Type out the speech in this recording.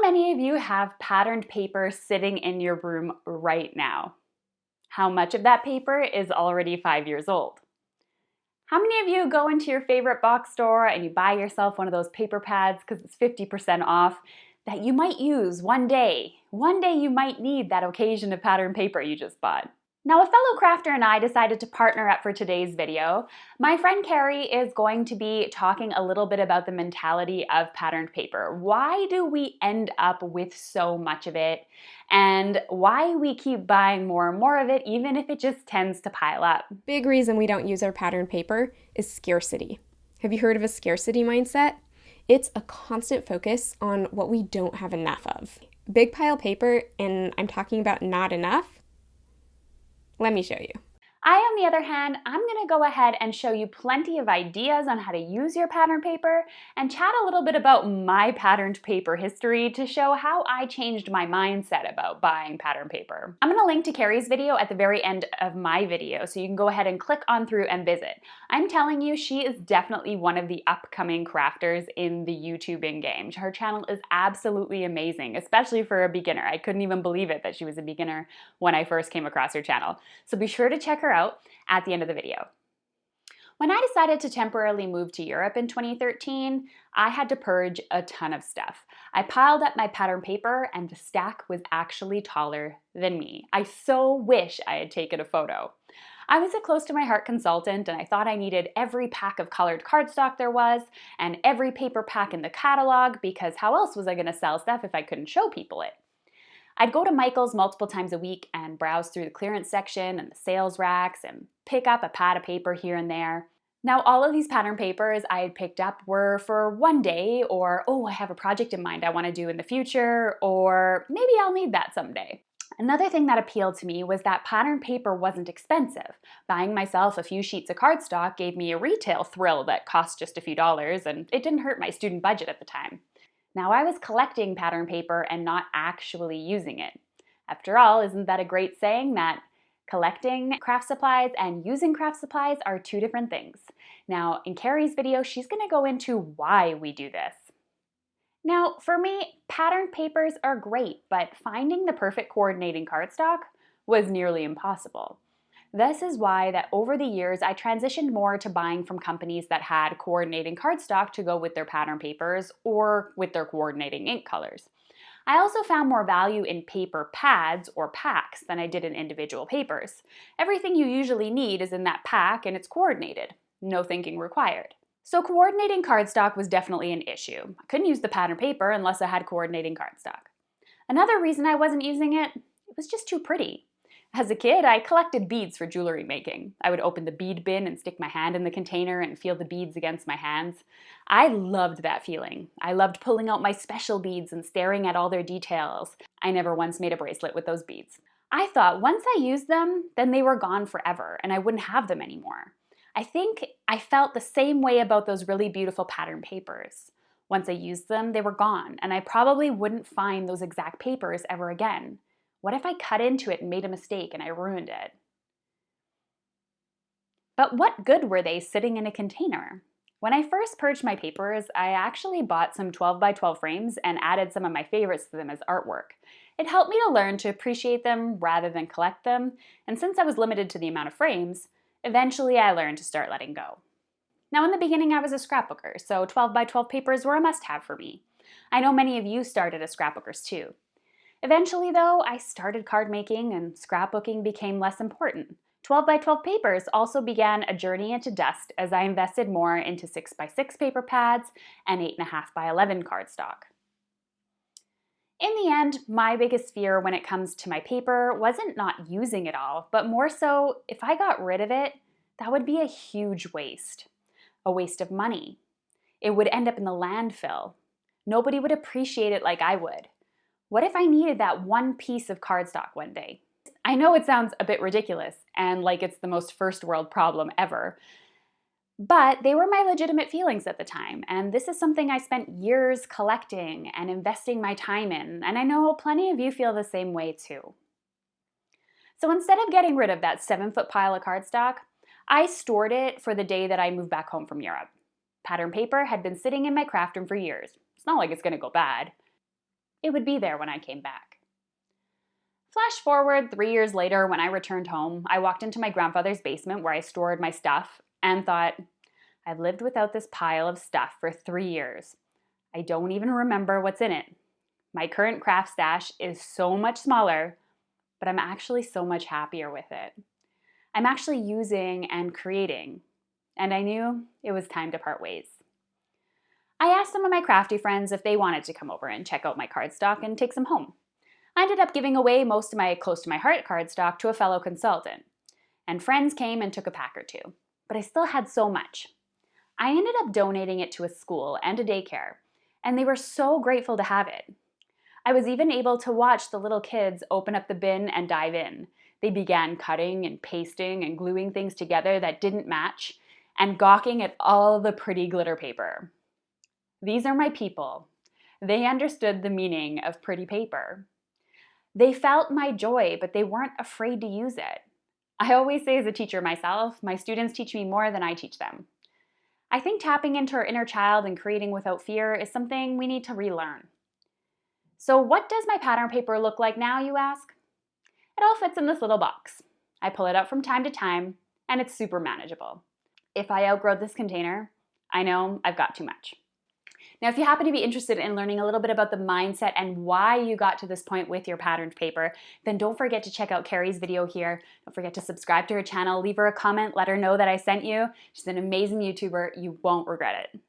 many of you have patterned paper sitting in your room right now? How much of that paper is already 5 years old? How many of you go into your favorite box store and you buy yourself one of those paper pads because it's 50% off that you might use one day? One day you might need that occasion of patterned paper you just bought. Now, a fellow crafter and I decided to partner up for today's video. My friend Kerry is going to be talking a little bit about the mentality of patterned paper. Why do we end up with so much of it? And why we keep buying more and more of it, even if it just tends to pile up. Big reason we don't use our patterned paper is scarcity. Have you heard of a scarcity mindset? It's a constant focus on what we don't have enough of. Big pile paper, and I'm talking about not enough. Let me show you. I, on the other hand, I'm going to go ahead and show you plenty of ideas on how to use your patterned paper and chat a little bit about my patterned paper history to show how I changed my mindset about buying patterned paper. I'm going to link to Kerry's video at the very end of my video, so you can go ahead and click on through and visit. I'm telling you, she is definitely one of the upcoming crafters in the YouTubing game. Her channel is absolutely amazing, especially for a beginner. I couldn't even believe it that she was a beginner when I first came across her channel. So be sure to check her out at the end of the video. When I decided to temporarily move to Europe in 2013, I had to purge a ton of stuff. I piled up my pattern paper and the stack was actually taller than me. I so wish I had taken a photo. I was a close to my heart consultant and I thought I needed every pack of colored cardstock there was and every paper pack in the catalog, because how else was I going to sell stuff if I couldn't show people it? I'd go to Michael's multiple times a week and browse through the clearance section and the sales racks and pick up a pad of paper here and there. Now, all of these pattern papers I had picked up were for one day, or, oh, I have a project in mind I want to do in the future, or maybe I'll need that someday. Another thing that appealed to me was that pattern paper wasn't expensive. Buying myself a few sheets of cardstock gave me a retail thrill that cost just a few dollars, and it didn't hurt my student budget at the time. Now, I was collecting pattern paper and not actually using it. After all, isn't that a great saying that collecting craft supplies and using craft supplies are two different things? Now, in Kerry's video, she's going to go into why we do this. Now, for me, patterned papers are great, but finding the perfect coordinating cardstock was nearly impossible. This is why that over the years I transitioned more to buying from companies that had coordinating cardstock to go with their pattern papers or with their coordinating ink colors. I also found more value in paper pads or packs than I did in individual papers. Everything you usually need is in that pack and it's coordinated. No thinking required. So coordinating cardstock was definitely an issue. I couldn't use the pattern paper unless I had coordinating cardstock. Another reason I wasn't using it was just too pretty. As a kid, I collected beads for jewelry making. I would open the bead bin and stick my hand in the container and feel the beads against my hands. I loved that feeling. I loved pulling out my special beads and staring at all their details. I never once made a bracelet with those beads. I thought once I used them, then they were gone forever and I wouldn't have them anymore. I think I felt the same way about those really beautiful pattern papers. Once I used them, they were gone and I probably wouldn't find those exact papers ever again. What if I cut into it and made a mistake and I ruined it? But what good were they sitting in a container? When I first purged my papers, I actually bought some 12 by 12 frames and added some of my favorites to them as artwork. It helped me to learn to appreciate them rather than collect them, and since I was limited to the amount of frames, eventually I learned to start letting go. Now, in the beginning I was a scrapbooker, so 12 by 12 papers were a must-have for me. I know many of you started as scrapbookers too. Eventually, though, I started card making and scrapbooking became less important. 12 by 12 papers also began a journey into dust as I invested more into 6 by 6 paper pads and 8.5 by 11 cardstock. In the end, my biggest fear when it comes to my paper wasn't not using it all, but more so, if I got rid of it, that would be a huge waste. A waste of money. It would end up in the landfill. Nobody would appreciate it like I would. What if I needed that one piece of cardstock one day? I know it sounds a bit ridiculous and like it's the most first world problem ever, but they were my legitimate feelings at the time, and this is something I spent years collecting and investing my time in, and I know plenty of you feel the same way too. So instead of getting rid of that 7-foot pile of cardstock, I stored it for the day that I moved back home from Europe. Pattern paper had been sitting in my craft room for years. It's not like it's going to go bad. It would be there when I came back. Flash forward 3 years later, when I returned home, I walked into my grandfather's basement where I stored my stuff and thought, I've lived without this pile of stuff for 3 years. I don't even remember what's in it. My current craft stash is so much smaller, but I'm actually so much happier with it. I'm actually using and creating, and I knew it was time to part ways. I asked some of my crafty friends if they wanted to come over and check out my cardstock and take some home. I ended up giving away most of my close to my heart cardstock to a fellow consultant, and friends came and took a pack or two, but I still had so much. I ended up donating it to a school and a daycare, and they were so grateful to have it. I was even able to watch the little kids open up the bin and dive in. They began cutting and pasting and gluing things together that didn't match, and gawking at all the pretty glitter paper. These are my people. They understood the meaning of pretty paper. They felt my joy, but they weren't afraid to use it. I always say as a teacher myself, my students teach me more than I teach them. I think tapping into our inner child and creating without fear is something we need to relearn. So what does my pattern paper look like now, you ask? It all fits in this little box. I pull it out from time to time, and it's super manageable. If I outgrow this container, I know I've got too much. Now, if you happen to be interested in learning a little bit about the mindset and why you got to this point with your patterned paper, then don't forget to check out Kerry's video here. Don't forget to subscribe to her channel, leave her a comment, let her know that I sent you. She's an amazing YouTuber. You won't regret it.